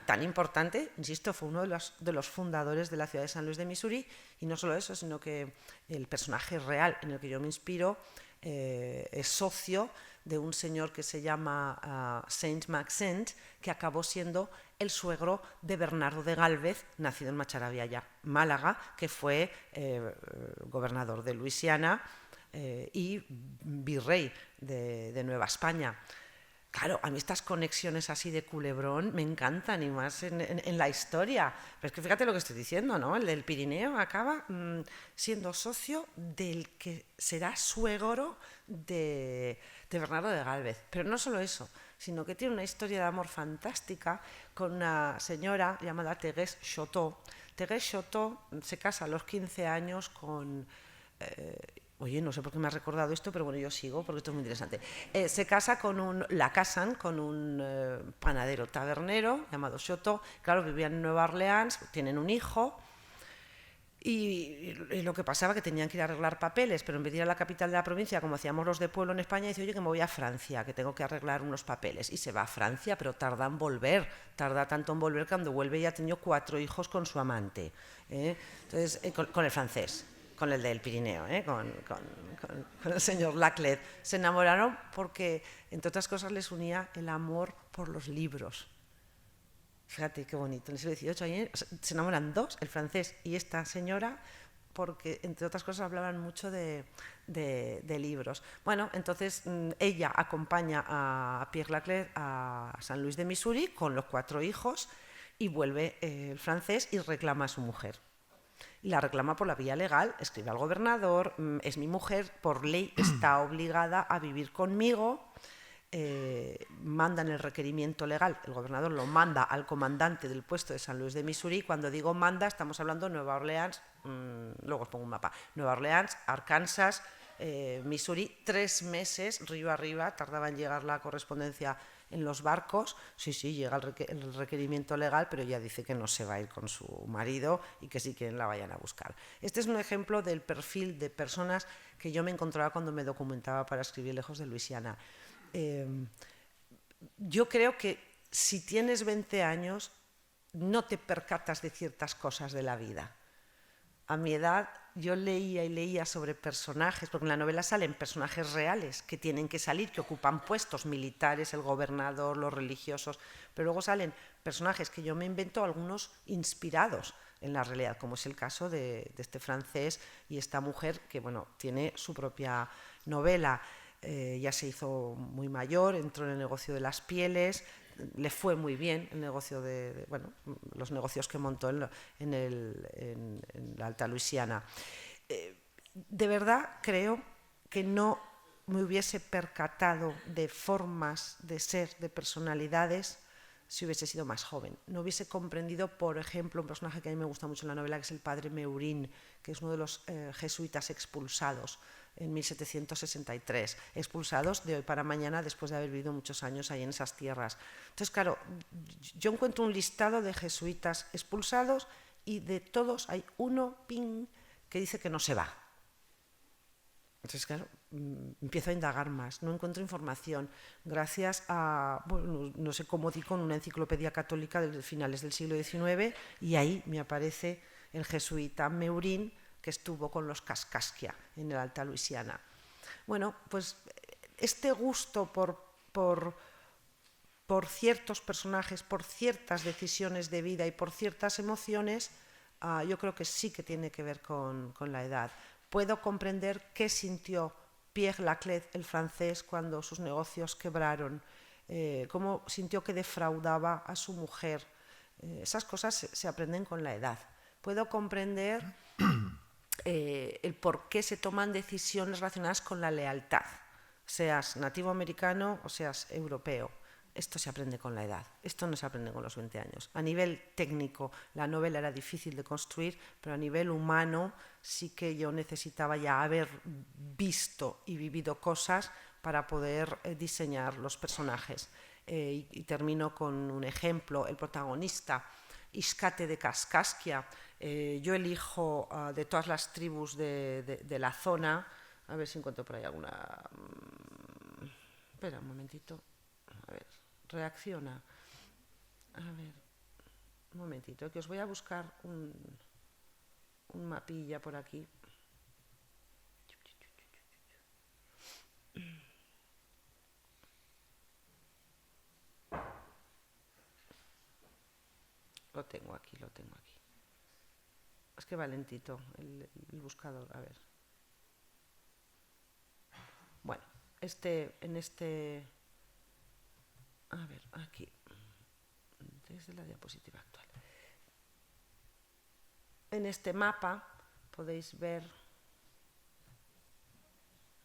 tan importante, insisto, fue uno de los fundadores de la ciudad de San Luis de Missouri, y no solo eso, sino que el personaje real en el que yo me inspiro es socio de un señor que se llama Saint-Maxent, que acabó siendo el suegro de Bernardo de Gálvez, nacido en Macharavilla, Málaga, que fue gobernador de Luisiana y virrey de Nueva España. Claro, a mí estas conexiones así de culebrón me encantan, y más en la historia. Pero es que fíjate lo que estoy diciendo, ¿no? El del Pirineo acaba siendo socio del que será suegro de Bernardo de Gálvez. Pero no solo eso, sino que tiene una historia de amor fantástica con una señora llamada Thérèse Chouteau. Thérèse Chouteau se casa a los 15 años con... Oye, no sé por qué me has recordado esto, pero bueno, yo sigo porque esto es muy interesante. La casan con un panadero tabernero llamado Chouteau. Claro, vivían en Nueva Orleans, tienen un hijo Y lo que pasaba que tenían que ir a arreglar papeles, pero en vez de ir a la capital de la provincia, como hacíamos los de pueblo en España, dice, oye, que me voy a Francia, que tengo que arreglar unos papeles. Y se va a Francia, pero tarda en volver, tarda tanto en volver que cuando vuelve ya ha tenido 4 hijos con su amante. Entonces, con el francés, con el del Pirineo, con el señor Laclede. Se enamoraron porque, entre otras cosas, les unía el amor por los libros. Fíjate qué bonito, en el siglo XVIII se enamoran 2, el francés y esta señora, porque entre otras cosas hablaban mucho de libros. Bueno, entonces ella acompaña a Pierre Laclede a San Luis de Missouri con los 4 hijos y vuelve el francés y reclama a su mujer. Y la reclama por la vía legal, escribe al gobernador, es mi mujer, por ley está obligada a vivir conmigo. Mandan el requerimiento legal, el gobernador lo manda al comandante del puesto de San Luis de Missouri. Cuando digo manda, estamos hablando de Nueva Orleans, luego os pongo un mapa, Nueva Orleans, Arkansas, Missouri, 3 meses río arriba, tardaba en llegar la correspondencia en los barcos. Sí, llega el requerimiento legal, pero ella dice que no se va a ir con su marido y que sí quieren la vayan a buscar. Este es un ejemplo del perfil de personas que yo me encontraba cuando me documentaba para escribir Lejos de Luisiana. Yo creo que si tienes 20 años no te percatas de ciertas cosas de la vida. A mi edad yo leía y leía sobre personajes, porque en la novela salen personajes reales que tienen que salir, que ocupan puestos militares, el gobernador, los religiosos, pero luego salen personajes que yo me invento, algunos inspirados en la realidad, como es el caso de este francés y esta mujer que, bueno, tiene su propia novela. Ya se hizo muy mayor, entró en el negocio de las pieles, le fue muy bien el negocio los negocios que montó en la Alta Luisiana. De verdad creo que no me hubiese percatado de formas de ser, de personalidades, si hubiese sido más joven. No hubiese comprendido, por ejemplo, un personaje que a mí me gusta mucho en la novela, que es el padre Meurin, que es uno de los jesuitas expulsados en 1763, expulsados de hoy para mañana después de haber vivido muchos años ahí en esas tierras. Entonces, claro, yo encuentro un listado de jesuitas expulsados y de todos hay uno, que dice que no se va. Entonces, claro, empiezo a indagar más, no encuentro información. Gracias a, bueno, no sé cómo di con una enciclopedia católica de finales del siglo XIX, y ahí me aparece el jesuita Meurin, que estuvo con los Kaskaskia en el Alta Luisiana. Bueno, pues este gusto por ciertos personajes, por ciertas decisiones de vida y por ciertas emociones, yo creo que sí que tiene que ver con la edad. Puedo comprender qué sintió Pierre Laclede, el francés, cuando sus negocios quebraron, cómo sintió que defraudaba a su mujer. Esas cosas se aprenden con la edad. Puedo comprender el por qué se toman decisiones relacionadas con la lealtad, seas nativo americano o seas europeo. Esto se aprende con la edad, esto no se aprende con los 20 años. A nivel técnico, la novela era difícil de construir, pero a nivel humano sí que yo necesitaba ya haber visto y vivido cosas para poder diseñar los personajes. Y termino con un ejemplo, el protagonista, Iscate de Kaskaskia. Yo elijo de todas las tribus de la zona, a ver si encuentro por ahí alguna... Espera un momentito, a ver, reacciona. A ver, un momentito, que os voy a buscar un mapilla por aquí. Lo tengo aquí. Es que va lentito el buscador, a ver. Bueno, a ver, aquí, desde la diapositiva actual. En este mapa podéis ver,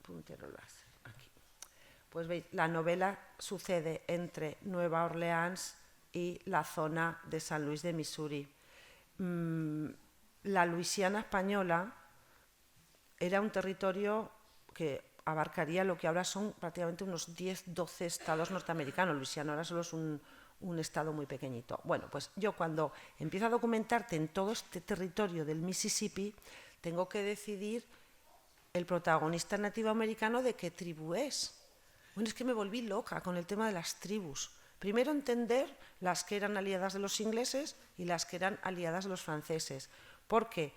puntero láser, aquí. Pues veis, la novela sucede entre Nueva Orleans y la zona de San Luis de Missouri. La Luisiana española era un territorio que abarcaría lo que ahora son prácticamente unos 10-12 estados norteamericanos. Luisiana ahora solo es un un estado muy pequeñito. Bueno, pues yo cuando empiezo a documentarte en todo este territorio del Mississippi, tengo que decidir el protagonista nativo americano de qué tribu es. Bueno, es que me volví loca con el tema de las tribus. Primero entender las que eran aliadas de los ingleses y las que eran aliadas de los franceses, porque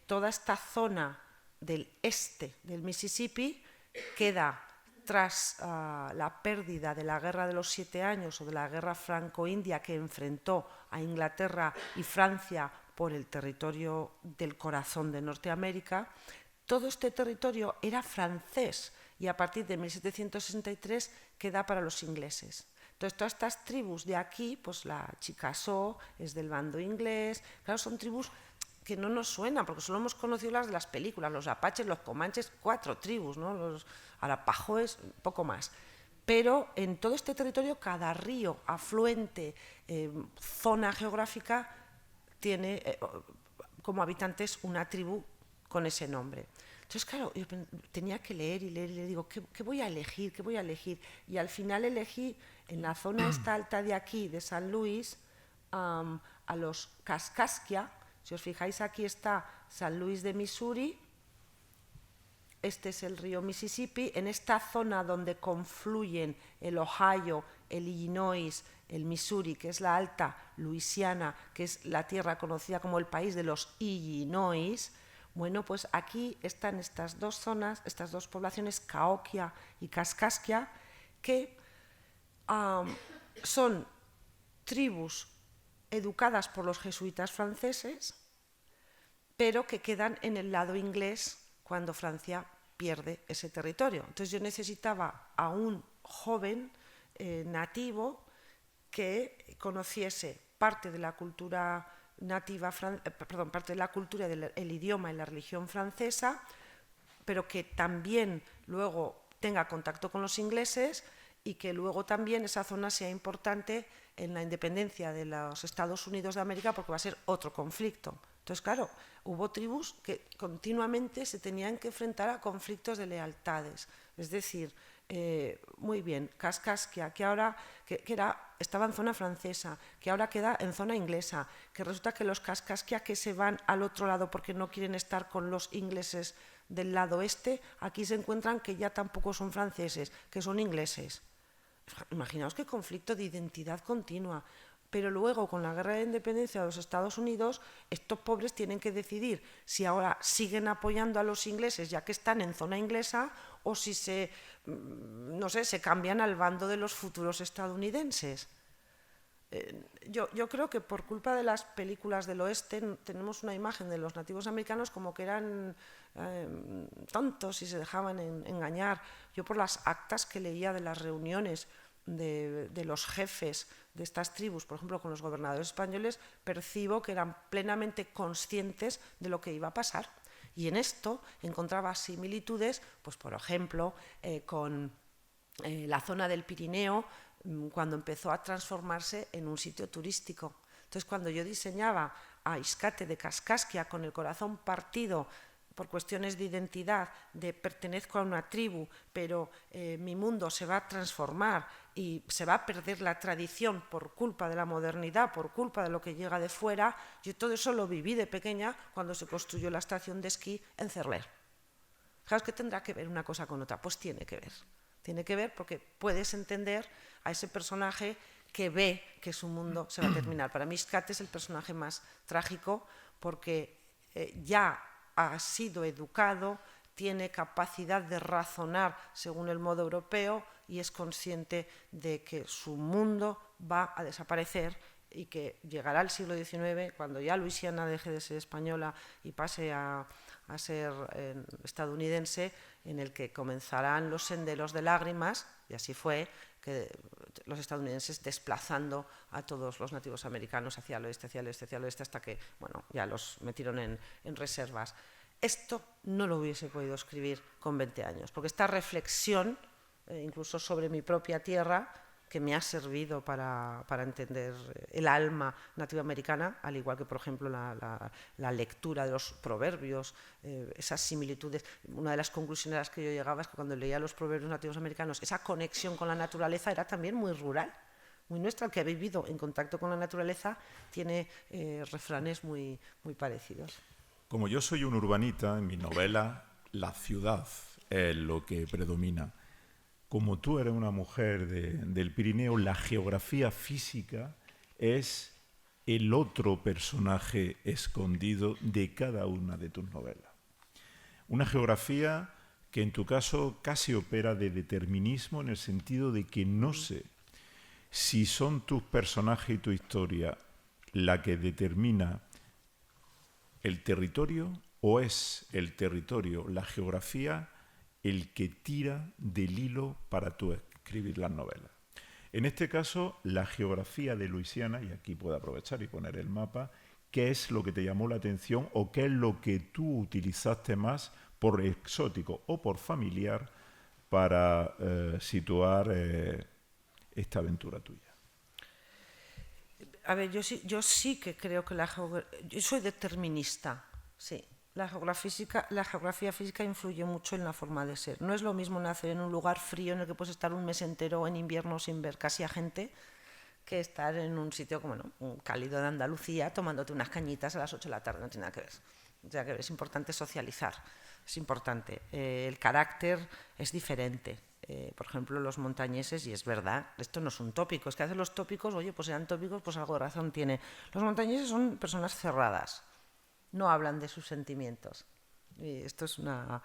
toda esta zona del este del Mississippi queda tras la pérdida de la Guerra de los 7 años o de la Guerra franco-india que enfrentó a Inglaterra y Francia por el territorio del corazón de Norteamérica. Todo este territorio era francés y a partir de 1763 queda para los ingleses. Entonces, todas estas tribus de aquí, pues la Chickasaw es del bando inglés, claro, son tribus que no nos suenan, porque solo hemos conocido las de las películas, los apaches, los comanches, 4 tribus, ¿no? Los arapahoes, poco más. Pero en todo este territorio, cada río, afluente, zona geográfica, tiene como habitantes una tribu con ese nombre. Entonces, claro, yo tenía que leer y leer y le digo, ¿qué voy a elegir? ¿Qué voy a elegir? Y al final elegí en la zona esta alta de aquí, de San Luis, a los Kaskaskia. Si os fijáis, aquí está San Luis de Missouri, este es el río Mississippi, en esta zona donde confluyen el Ohio, el Illinois, el Missouri, que es la alta Luisiana, que es la tierra conocida como el país de los Illinois. Bueno, pues aquí están estas dos zonas, estas dos poblaciones, Cahokia y Kaskaskia, que son tribus educadas por los jesuitas franceses, pero que quedan en el lado inglés cuando Francia pierde ese territorio. Entonces yo necesitaba a un joven nativo que conociese parte de la cultura nativa, parte de la cultura del idioma y la religión francesa, pero que también luego tenga contacto con los ingleses y que luego también esa zona sea importante en la independencia de los Estados Unidos de América, porque va a ser otro conflicto. Entonces, claro, hubo tribus que continuamente se tenían que enfrentar a conflictos de lealtades. Es decir, muy bien, Kaskaskia, que estaba en zona francesa, que ahora queda en zona inglesa, que resulta que los Kaskaskia que se van al otro lado porque no quieren estar con los ingleses del lado este, aquí se encuentran que ya tampoco son franceses, que son ingleses. Imaginaos qué conflicto de identidad continua. Pero luego, con la guerra de independencia de los Estados Unidos, estos pobres tienen que decidir si ahora siguen apoyando a los ingleses ya que están en zona inglesa o si se cambian al bando de los futuros estadounidenses. Yo creo que por culpa de las películas del oeste tenemos una imagen de los nativos americanos como que eran tontos y se dejaban engañar. Yo por las actas que leía de las reuniones de los jefes de estas tribus, por ejemplo con los gobernadores españoles, percibo que eran plenamente conscientes de lo que iba a pasar. Y en esto encontraba similitudes, pues por ejemplo, con la zona del Pirineo, cuando empezó a transformarse en un sitio turístico. Entonces, cuando yo diseñaba a Ixcate de Kaskaskia con el corazón partido por cuestiones de identidad, de pertenezco a una tribu, pero mi mundo se va a transformar y se va a perder la tradición por culpa de la modernidad, por culpa de lo que llega de fuera, yo todo eso lo viví de pequeña cuando se construyó la estación de esquí en Cerler. ¿Sabes qué tendrá que ver una cosa con otra? Pues tiene que ver. Tiene que ver porque puedes entender a ese personaje que ve que su mundo se va a terminar. Para mí Ixcate es el personaje más trágico porque ya ha sido educado, tiene capacidad de razonar según el modo europeo y es consciente de que su mundo va a desaparecer y que llegará al siglo XIX, cuando ya Luisiana deje de ser española y pase a ser estadounidense, en el que comenzarán los senderos de lágrimas, y así fue, que los estadounidenses desplazando a todos los nativos americanos hacia el oeste, hacia el este, hacia el oeste, hasta que ya los metieron en reservas. Esto no lo hubiese podido escribir con 20 años, porque esta reflexión, incluso sobre mi propia tierra, que me ha servido para entender el alma nativoamericana, al igual que, por ejemplo, la lectura de los proverbios, esas similitudes. Una de las conclusiones a las que yo llegaba es que cuando leía los proverbios nativos americanos, esa conexión con la naturaleza era también muy rural. muy nuestra, el que ha vivido en contacto con la naturaleza, tiene refranes muy, muy parecidos. Como yo soy un urbanita, en mi novela la ciudad es lo que predomina. Como tú eres una mujer del Pirineo, la geografía física es el otro personaje escondido de cada una de tus novelas. Una geografía que en tu caso casi opera de determinismo en el sentido de que no sé si son tus personajes y tu historia la que determina el territorio o es el territorio, la geografía, el que tira del hilo para tú escribir las novelas. En este caso, la geografía de Luisiana, y aquí puedo aprovechar y poner el mapa, ¿qué es lo que te llamó la atención o qué es lo que tú utilizaste más por exótico o por familiar para situar esta aventura tuya? A ver, yo sí que creo que yo soy determinista, sí. La geografía física influye mucho en la forma de ser. No es lo mismo nacer en un lugar frío en el que puedes estar un mes entero en invierno sin ver casi a gente, que estar en un sitio como un cálido de Andalucía tomándote unas cañitas a las 8 de la tarde. No tiene nada que ver. O sea, que es importante socializar, es importante. El carácter es diferente. Por ejemplo, los montañeses, y es verdad, esto no es un tópico, es que a veces los tópicos, oye, pues sean tópicos, pues algo de razón tiene. Los montañeses son personas cerradas, no hablan de sus sentimientos. Y esto es una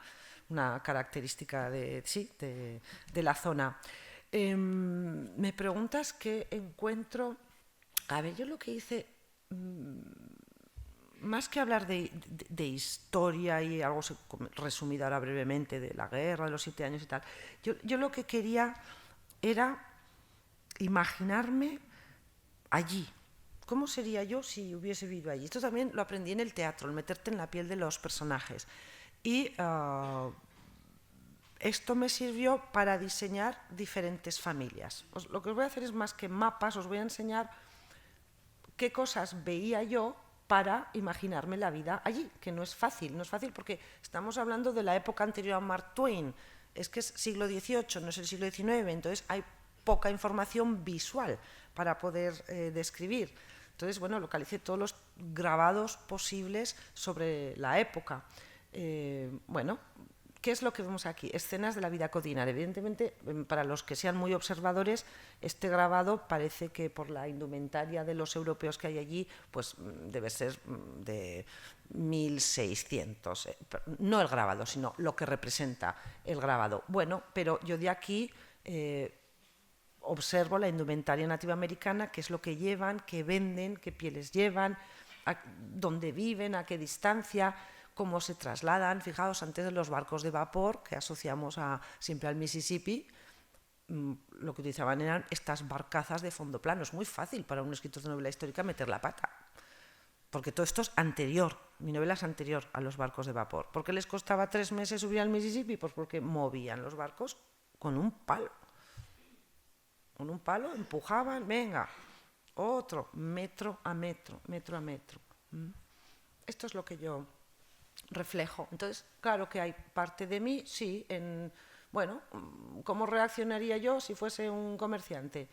característica de la zona. Me preguntas qué encuentro. A ver, yo lo que hice, más que hablar de historia y algo resumido ahora brevemente de la guerra, de los 7 años y tal, yo lo que quería era imaginarme allí. ¿Cómo sería yo si hubiese vivido allí? Esto también lo aprendí en el teatro, el meterte en la piel de los personajes. Y esto me sirvió para diseñar diferentes familias. Lo que os voy a hacer es más que mapas, os voy a enseñar qué cosas veía yo para imaginarme la vida allí, que no es fácil porque estamos hablando de la época anterior a Mark Twain, es que es siglo XVIII, no es el siglo XIX, entonces hay poca información visual para poder describir. Entonces, bueno, localicé todos los grabados posibles sobre la época. Bueno, ¿qué es lo que vemos aquí? Escenas de la vida cotidiana. Evidentemente, para los que sean muy observadores, este grabado parece que por la indumentaria de los europeos que hay allí, pues debe ser de 1600. No el grabado, sino lo que representa el grabado. Bueno, pero yo de aquí observo la indumentaria nativa americana, qué es lo que llevan, qué venden, qué pieles llevan, dónde viven, a qué distancia, cómo se trasladan. Fijaos, antes de los barcos de vapor, que asociamos siempre al Mississippi, lo que utilizaban eran estas barcazas de fondo plano. Es muy fácil para un escritor de novela histórica meter la pata, porque todo esto es anterior, mi novela es anterior a los barcos de vapor. ¿Por qué les costaba 3 meses subir al Mississippi? Pues porque movían los barcos con un palo. Con un palo empujaban, venga, otro, metro a metro, metro a metro. Esto es lo que yo reflejo. Entonces, claro que hay parte de mí, sí, bueno, ¿cómo reaccionaría yo si fuese un comerciante?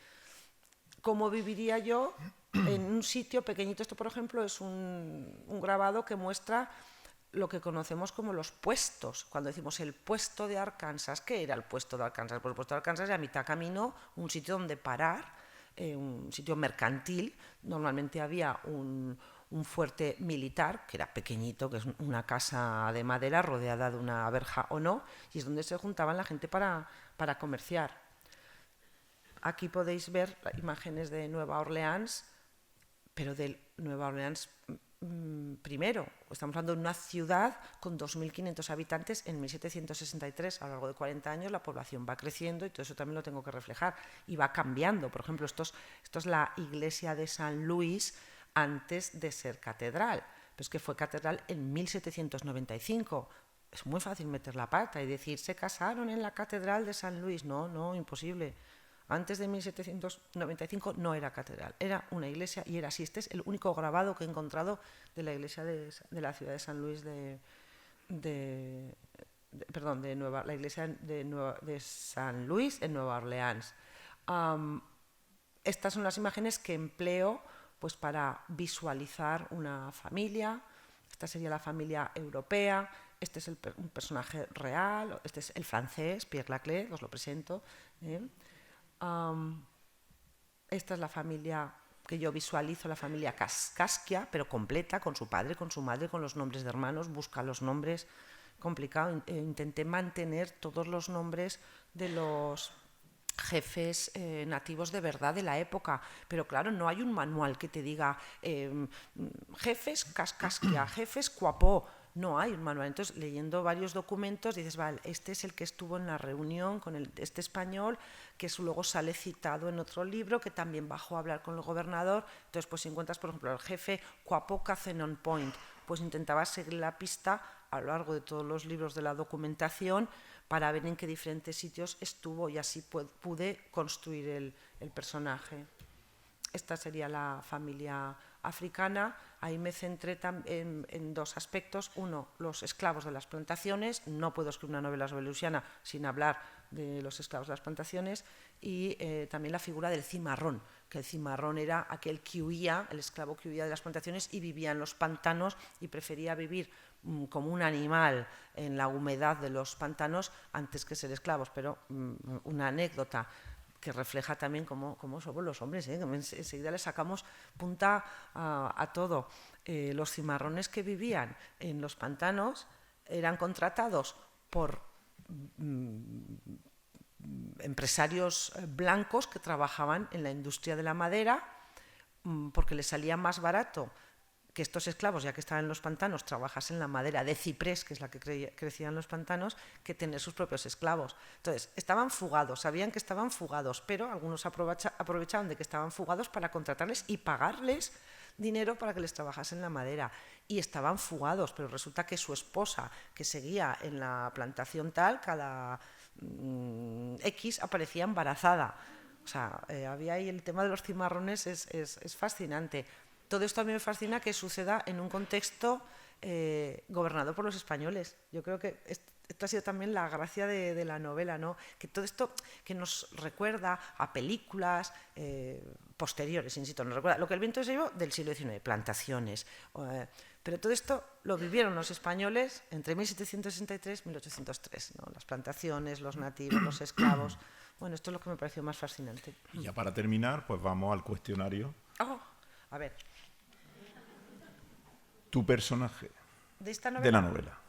¿Cómo viviría yo en un sitio pequeñito? Esto, por ejemplo, es un grabado que muestra lo que conocemos como los puestos. Cuando decimos el puesto de Arkansas, ¿qué era el puesto de Arkansas? Pues el puesto de Arkansas era a mitad camino, un sitio donde parar, un sitio mercantil. Normalmente había un fuerte militar, que era pequeñito, que es una casa de madera rodeada de una verja o no, y es donde se juntaban la gente para comerciar. Aquí podéis ver imágenes de Nueva Orleans, pero de Nueva Orleans primero. Estamos hablando de una ciudad con 2.500 habitantes en 1763. A lo largo de 40 años la población va creciendo y todo eso también lo tengo que reflejar. Y va cambiando. Por ejemplo, esto es la iglesia de San Luis antes de ser catedral. Pero es que fue catedral en 1795. Es muy fácil meter la pata y decir, se casaron en la catedral de San Luis. No, imposible. Antes de 1795 no era catedral, era una iglesia y era así. Este es el único grabado que he encontrado de la iglesia de la ciudad de San Luis la iglesia de San Luis en Nueva Orleans. estas son las imágenes que empleo pues, para visualizar una familia. Esta sería la familia europea, este es un personaje real, este es el francés, Pierre Laclais, os lo presento. Esta es la familia que yo visualizo, la familia Casquia, pero completa, con su padre, con su madre, con los nombres de hermanos, busca los nombres, complicado. Intenté mantener todos los nombres de los jefes nativos de verdad de la época, pero claro, no hay un manual que te diga jefes Casquia, jefes Coapó, no hay un manual. Entonces, leyendo varios documentos, dices, vale, este es el que estuvo en la reunión con este español, que luego sale citado en otro libro, que también bajó a hablar con el gobernador. Entonces, pues si encuentras, por ejemplo, el jefe Coapó Cazenon Point, pues intentaba seguir la pista a lo largo de todos los libros de la documentación para ver en qué diferentes sitios estuvo y así pude construir el personaje. Esta sería la familia africana. Ahí me centré en dos aspectos. Uno, los esclavos de las plantaciones. No puedo escribir una novela sobre Luisiana sin hablar de los esclavos de las plantaciones. Y también la figura del cimarrón, que el cimarrón era aquel que huía, el esclavo que huía de las plantaciones y vivía en los pantanos y prefería vivir como un animal en la humedad de los pantanos antes que ser esclavos. Pero una anécdota que refleja también cómo somos los hombres, que enseguida le sacamos punta a todo. Los cimarrones que vivían en los pantanos eran contratados por empresarios blancos que trabajaban en la industria de la madera porque les salía más barato que estos esclavos, ya que estaban en los pantanos, trabajasen la madera de ciprés, que es la que crecía en los pantanos, que tener sus propios esclavos. Entonces, estaban fugados, sabían que estaban fugados, pero algunos aprovechaban de que estaban fugados para contratarles y pagarles dinero para que les trabajasen la madera. Y estaban fugados, pero resulta que su esposa, que seguía en la plantación tal, cada X aparecía embarazada. O sea, había ahí el tema de los cimarrones, es fascinante. Todo esto a mí me fascina que suceda en un contexto gobernado por los españoles. Yo creo que esto ha sido también la gracia de la novela, ¿no? Que todo esto que nos recuerda a películas posteriores, insisto, nos recuerda lo que el viento se llevó del siglo XIX, plantaciones. Pero todo esto lo vivieron los españoles entre 1763 y 1803, ¿no? Las plantaciones, los nativos, los esclavos. Bueno, esto es lo que me pareció más fascinante. Y ya para terminar, pues vamos al cuestionario. A ver. Tu personaje de esta novela. De la novela.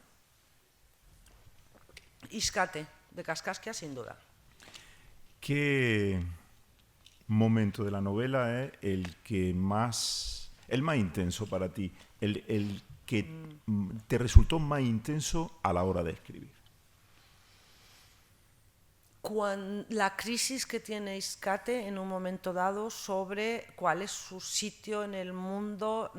Iscate, de Cascasquia, sin duda. ¿Qué momento de la novela es el más intenso para ti? El que te resultó más intenso a la hora de escribir. La crisis que tiene Iscate en un momento dado sobre cuál es su sitio en el mundo,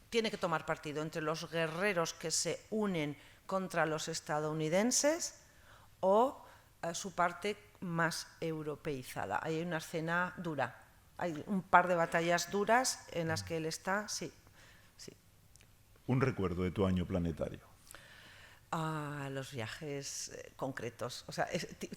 tiene que tomar partido entre los guerreros que se unen contra los estadounidenses o su parte más europeizada. Hay una escena dura, hay un par de batallas duras en las que él está, sí. Un recuerdo de tu año planetario. Los viajes concretos, o sea,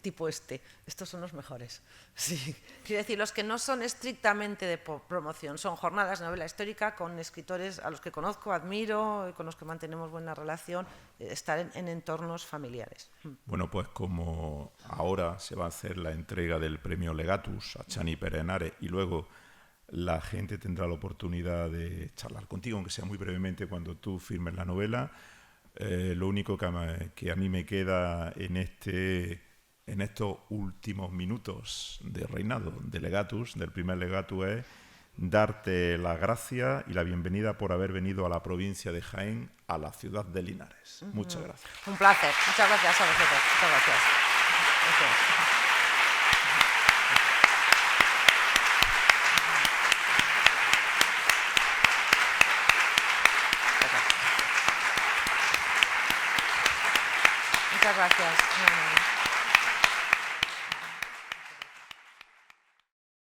tipo estos son los mejores. Sí. Quiero decir, los que no son estrictamente de promoción, son jornadas de novela histórica con escritores a los que conozco, admiro, con los que mantenemos buena relación, estar en entornos familiares. Bueno, pues como ahora se va a hacer la entrega del premio Legatus a Chani Pérez Henares y luego la gente tendrá la oportunidad de charlar contigo, aunque sea muy brevemente cuando tú firmes la novela. Lo único que a mí me queda en estos últimos minutos de reinado de Legatus, del primer Legatus, es darte las gracias y la bienvenida por haber venido a la provincia de Jaén, a la ciudad de Linares. Muchas gracias. Un placer. Muchas gracias a vosotros. Muchas gracias. Muchas gracias.